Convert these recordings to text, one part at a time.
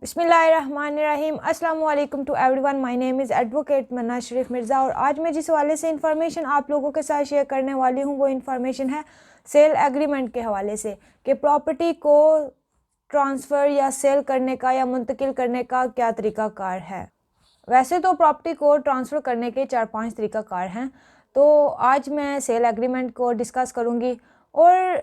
बिस्मिल्लाहिर्रहमानिर्रहीम। अस्सलाम वालेकुम to everyone. My name is advocate Manna Sharif Mirza और आज मैं जिस हवाले से इन्फॉर्मेशन आप लोगों के साथ शेयर करने वाली हूँ वो इन्फॉर्मेशन है सेल एग्रीमेंट के हवाले से कि प्रॉपर्टी को ट्रांसफ़र या सेल करने का या मुंतकिल करने का क्या तरीक़ाकार है। वैसे तो प्रॉपर्टी को ट्रांसफ़र करने के 4-5 तरीक़ाकार हैं, तो आज मैं सेल एग्रीमेंट को डिस्कस करूँगी। और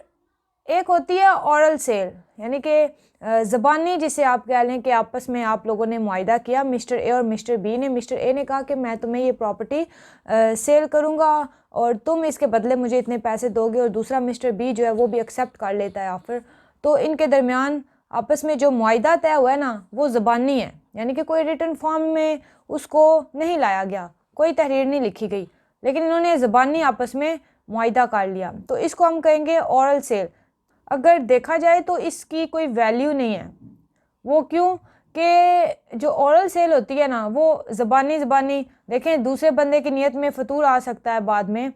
एक होती है औरल सेल, यानी कि ज़बानी, जिसे आप कह लें कि आपस में आप लोगों ने मुआहिदा किया, मिस्टर ए और मिस्टर बी ने। मिस्टर ए ने कहा कि मैं तुम्हें ये प्रॉपर्टी सेल करूँगा और तुम इसके बदले मुझे इतने पैसे दोगे, और दूसरा मिस्टर बी जो है वो भी एक्सेप्ट कर लेता है ऑफ़र। तो इनके दरमियान आपस में जो मुआहिदा तय हुआ है ना वो ज़बानी है, यानी कि कोई रिटन फॉर्म में उसको नहीं लाया गया, कोई तहरीर नहीं लिखी गई, लेकिन इन्होंने ज़बानी आपस में मुआहिदा कर लिया, तो इसको हम कहेंगे औरल सेल। अगर देखा जाए तो इसकी कोई वैल्यू नहीं है। वो क्यों कि जो औरल सेल होती है ना वो ज़बानी देखें, दूसरे बंदे की नीयत में फतूर आ सकता है, बाद में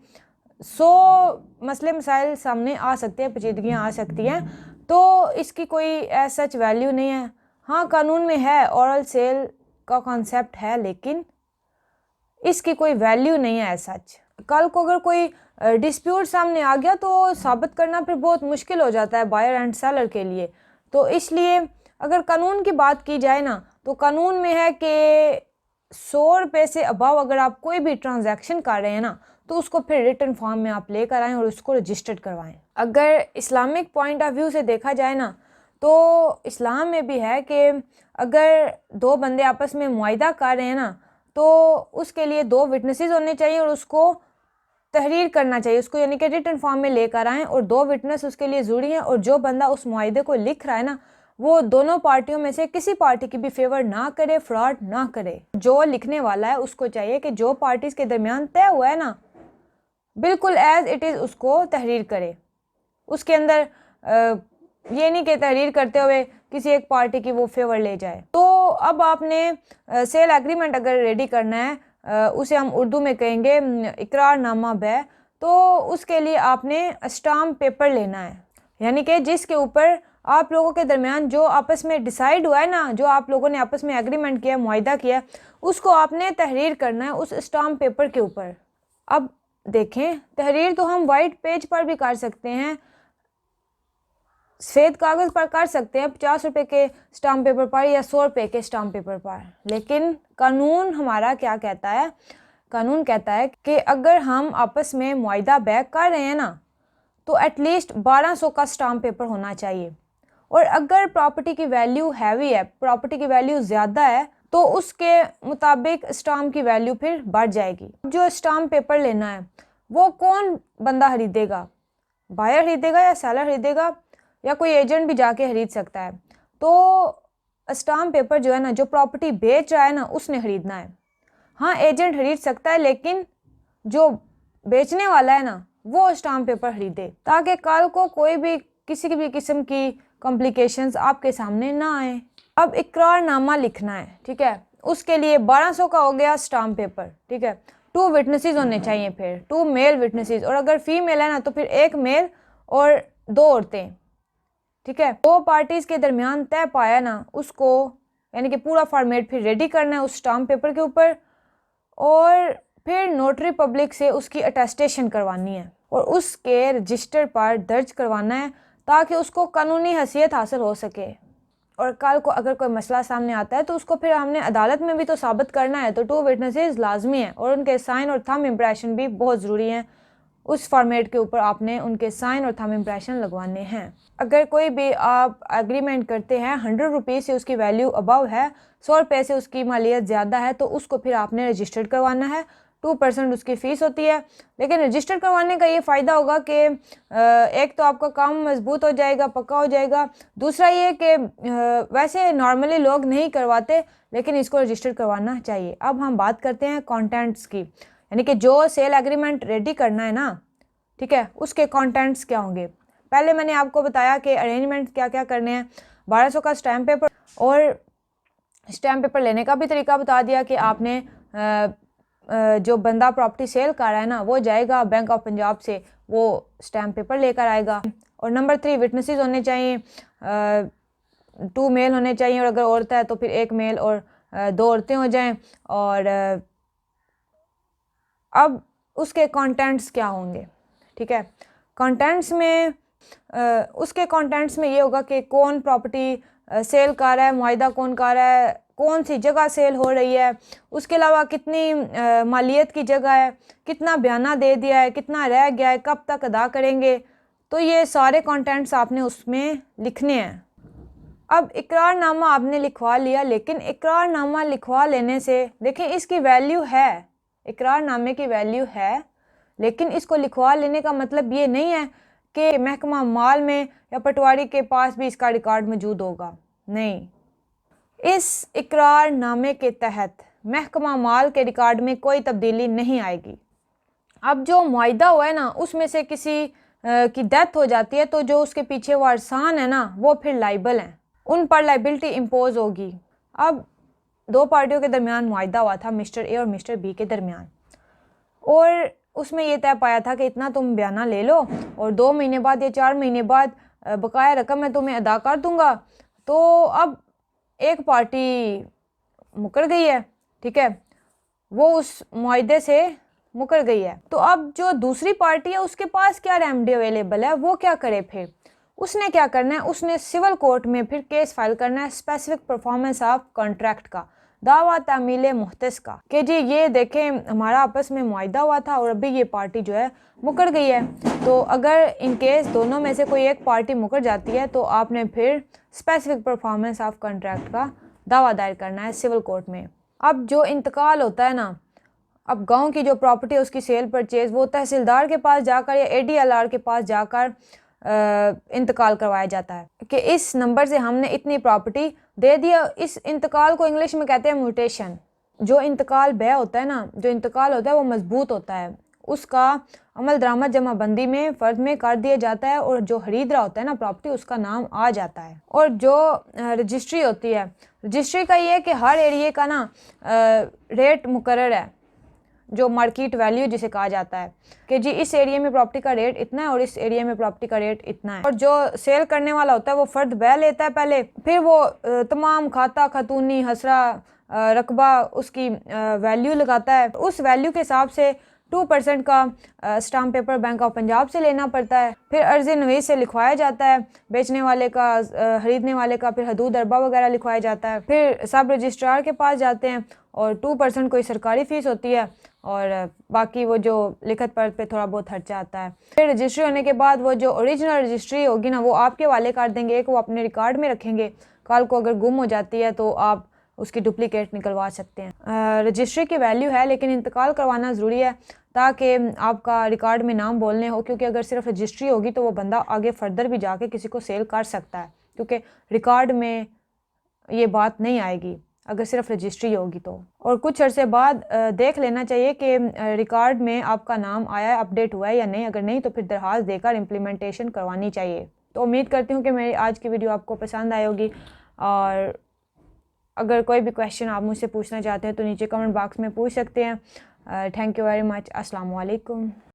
100 मसले मसाइल सामने आ सकते हैं, पेचीदगियाँ आ सकती हैं, तो इसकी कोई सच वैल्यू नहीं है। हाँ, कानून में है, औरल सेल का कॉन्सेप्ट है, लेकिन इसकी कोई वैल्यू नहीं है सच। कल को अगर कोई डिस्प्यूट सामने आ गया तो साबित करना फिर बहुत मुश्किल हो जाता है बायर एंड सेलर के लिए। तो इसलिए अगर कानून की बात की जाए ना तो कानून में है कि 100 रुपये से अबव अगर आप कोई भी ट्रांजैक्शन कर रहे हैं ना तो उसको फिर रिटन फॉर्म में आप लेकर आएँ और उसको रजिस्टर्ड करवाएं। अगर इस्लामिक पॉइंट ऑफ व्यू से देखा जाए ना तो इस्लाम में भी है कि अगर दो बंदे आपस में मुआहिदा कर रहे हैं ना तो उसके लिए 2 विटनेसेस होने चाहिए और उसको तहरीर करना चाहिए, उसको यानी कि रिटन फॉर्म में लेकर आएँ, और 2 विटनेस उसके लिए ज़रूरी हैं। और जो बंदा उस मुआहिदे को लिख रहा है ना वो दोनों पार्टियों में से किसी पार्टी की भी फेवर ना करे, फ्रॉड ना करे। जो लिखने वाला है उसको चाहिए कि जो पार्टीज़ के दरमियान तय हुआ है ना बिल्कुल एज इट इज़ उसको तहरीर करे। उसके अंदर ये नहीं कि तहरीर करते हुए किसी एक पार्टी की वो फेवर ले जाए। तो अब आपने सेल एग्रीमेंट अगर रेडी करना है, उसे हम उर्दू में कहेंगे इकरारनामा बै, तो उसके लिए आपने स्टाम्प पेपर लेना है, यानी कि जिसके ऊपर आप लोगों के दरमियान जो आपस में डिसाइड हुआ है ना, जो आप लोगों ने आपस में एग्रीमेंट किया, मुआहिदा किया, उसको आपने तहरीर करना है उस स्टाम्प पेपर के ऊपर। अब देखें, तहरीर तो हम वाइट पेज पर भी कर सकते हैं, सफ़ेद कागज़ पर कर सकते हैं, 50 रुपये के स्टाम्प पेपर पर या 100 रुपये के स्टाम्प पेपर पर। लेकिन कानून हमारा क्या कहता है? कानून कहता है कि अगर हम आपस में मुआहिदा बैक कर रहे हैं ना तो एटलीस्ट 1200 का स्टाम्प पेपर होना चाहिए। और अगर प्रॉपर्टी की वैल्यू हैवी है, प्रॉपर्टी की वैल्यू ज़्यादा है, तो उसके मुताबिक स्टाम्प की वैल्यू फिर बढ़ जाएगी। जो स्टाम्प पेपर लेना है वो कौन बंदा खरीदेगा? बायर खरीदेगा या सेलर खरीदेगा, या कोई एजेंट भी जाके खरीद सकता है। तो स्टाम्प पेपर जो है ना, जो प्रॉपर्टी बेच रहा है ना उसने खरीदना है। हाँ, एजेंट खरीद सकता है, लेकिन जो बेचने वाला है ना वो स्टाम्प पेपर खरीदे, ताकि कल को कोई भी किसी भी किस्म की कॉम्प्लिकेशंस आपके सामने ना आए। अब इकरारनामा लिखना है, ठीक है, उसके लिए 1200 का हो गया स्टाम्प पेपर, ठीक है। 2 विटनेसेस होने चाहिए, फिर 2 मेल विटनेसेस, और अगर फीमेल है ना तो फिर 1 मेल और 2 औरतें, ठीक है। 2 पार्टीज़ के दरमियान तय पाया ना उसको, यानी कि पूरा फॉर्मेट फिर रेडी करना है उस स्टाम्प पेपर के ऊपर, और फिर नोटरी पब्लिक से उसकी अटेस्टेशन करवानी है और उसके रजिस्टर पर दर्ज करवाना है, ताकि उसको कानूनी हैसियत हासिल हो सके। और कल को अगर कोई मसला सामने आता है तो उसको फिर हमने अदालत में भी तो साबित करना है, तो 2 विटनेसेस लाजमी है, और उनके साइन और थंब इम्प्रेशन भी बहुत ज़रूरी हैं। उस फॉर्मेट के ऊपर आपने उनके साइन और थंब इम्प्रेशन लगवाने हैं। अगर कोई भी आप एग्रीमेंट करते हैं 100 रुपये से उसकी वैल्यू अबव है, 100 रुपये से उसकी मालियत ज़्यादा है, तो उसको फिर आपने रजिस्टर्ड करवाना है। 2% उसकी फ़ीस होती है, लेकिन रजिस्टर करवाने का ये फ़ायदा होगा कि एक तो आपका काम मजबूत हो जाएगा, पक्का हो जाएगा। दूसरा ये कि वैसे नॉर्मली लोग नहीं करवाते, लेकिन इसको रजिस्टर करवाना चाहिए। अब हम बात करते हैं कंटेंट्स की, यानी कि जो सेल एग्रीमेंट रेडी करना है ना, ठीक है, उसके कंटेंट्स क्या होंगे। पहले मैंने आपको बताया कि अरेंजमेंट क्या क्या करने हैं, 1200 का स्टैम्प पेपर, और स्टैम्प पेपर लेने का भी तरीका बता दिया कि आपने जो बंदा प्रॉपर्टी सेल कर रहा है ना वो जाएगा बैंक ऑफ पंजाब से, वो स्टैम्प पेपर लेकर आएगा। और नंबर 3 विटनेसेस होने चाहिए, 2 मेल होने चाहिए, और अगर औरत है तो फिर 1 मेल और 2 औरतें हो जाएं। और अब उसके कंटेंट्स क्या होंगे, ठीक है। कंटेंट्स में उसके कंटेंट्स में ये होगा कि कौन प्रॉपर्टी सेल कर रहा है, मुआहिदा कौन कर रहा है, कौन सी जगह सेल हो रही है, उसके अलावा कितनी मालियत की जगह है, कितना बयाना दे दिया है, कितना रह गया है, कब तक अदा करेंगे। तो ये सारे कंटेंट्स आपने उसमें लिखने हैं। अब इकरारनामा आपने लिखवा लिया, लेकिन इकरारनामा लिखवा लेने से देखें इसकी वैल्यू है, इकरारनामे की वैल्यू है, लेकिन इसको लिखवा लेने का मतलब ये नहीं है कि महकमा माल में या पटवारी के पास भी इसका रिकॉर्ड मौजूद होगा। नहीं, इस इकरारनामे के तहत महकमा माल के रिकॉर्ड में कोई तब्दीली नहीं आएगी। अब जो मुआहिदा हुआ है ना, उसमें से किसी की डेथ हो जाती है तो जो उसके पीछे वारसान है ना, वो फिर लाइबल हैं, उन पर लाइबिलिटी इम्पोज होगी। अब 2 पार्टियों के दरमियान मुआहिदा हुआ था, मिस्टर ए और मिस्टर बी के दरमियान, और उसमें यह तय पाया था कि इतना तुम बयाना ले लो और 2 महीने बाद या 4 महीने बाद बकाया रकम मैं तुम्हें अदा कर दूंगा। तो अब एक पार्टी मुकर गई है, ठीक है, वो उस मुआहिदे से मुकर गई है। तो अब जो दूसरी पार्टी है उसके पास क्या रेमेडी अवेलेबल है, वो क्या करे फिर? उसने क्या करना है, उसने सिविल कोर्ट में फिर केस फाइल करना है स्पेसिफिक परफॉर्मेंस ऑफ कॉन्ट्रैक्ट का, दावा तामील मुख्तस का, कि जी ये देखें हमारा आपस में मुआहिदा हुआ था और अभी ये पार्टी जो है मुकर गई है। तो अगर इन केस दोनों में से कोई एक पार्टी मुकर जाती है तो आपने फिर स्पेसिफिक परफॉर्मेंस ऑफ कॉन्ट्रैक्ट का दावा दायर करना है सिविल कोर्ट में। अब जो इंतकाल होता है ना, अब गांव की जो प्रॉपर्टी है उसकी सेल परचेज वो तहसीलदार के पास जाकर या ADLR के पास जाकर इंतकाल करवाया जाता है कि इस नंबर से हमने इतनी प्रॉपर्टी दे दिया। इस इंतकाल को इंग्लिश में कहते हैं म्यूटेशन। जो इंतकाल बय होता है ना, जो इंतकाल होता है वो मजबूत होता है, उसका अमल दरामद जमाबंदी में फ़र्द में कर दिया जाता है, और जो खरीद रहा होता है ना प्रॉपर्टी उसका नाम आ जाता है। और जो रजिस्ट्री होती है, रजिस्ट्री का ये है कि हर एरिए का ना रेट मुकर्रर है, जो मार्केट वैल्यू जिसे कहा जाता है कि जी इस एरिया में प्रॉपर्टी का रेट इतना है और इस एरिया में प्रॉपर्टी का रेट इतना है। और जो सेल करने वाला होता है वो फ़र्द बय लेता है पहले, फिर वो तमाम खाता खतूनी हसरा रकबा उसकी वैल्यू लगाता है। उस वैल्यू के हिसाब से 2% का stamp paper bank of Punjab से लेना पड़ता है, फिर अर्ज़ नवीस से लिखवाया जाता है, बेचने वाले का खरीदने वाले का फिर हदूद अरबा वगैरह लिखवाया जाता है, फिर सब रजिस्ट्रार के पास जाते हैं और 2% कोई सरकारी फ़ीस होती है और बाकी वो जो लिखत पढ़त पे थोड़ा बहुत खर्चा आता है। फिर रजिस्ट्री होने के बाद वो जो ओरिजिनल रजिस्ट्री होगी ना वो आपके वाले कर देंगे, एक वो अपने रिकॉर्ड में रखेंगे, कल को अगर गुम हो जाती है तो आप उसकी डुप्लीकेट निकलवा सकते हैं। रजिस्ट्री की वैल्यू है, लेकिन इंतकाल करवाना ज़रूरी है ताकि आपका रिकॉर्ड में नाम बोलने हो, क्योंकि अगर सिर्फ रजिस्ट्री होगी तो वो बंदा आगे फर्दर भी जाके किसी को सेल कर सकता है, क्योंकि रिकॉर्ड में ये बात नहीं आएगी अगर सिर्फ रजिस्ट्री होगी तो। और कुछ अरसे बाद देख लेना चाहिए कि रिकॉर्ड में आपका नाम आया है, अपडेट हुआ है या नहीं। अगर नहीं तो फिर दरख्वास्त देकर इम्प्लीमेंटेशन करवानी चाहिए। तो उम्मीद करती हूँ कि मेरी आज की वीडियो आपको पसंद आई होगी, और अगर कोई भी क्वेश्चन आप मुझसे पूछना चाहते हैं तो नीचे कमेंट बॉक्स में पूछ सकते हैं। Thank you very much. अस्सलाम वालेकुम।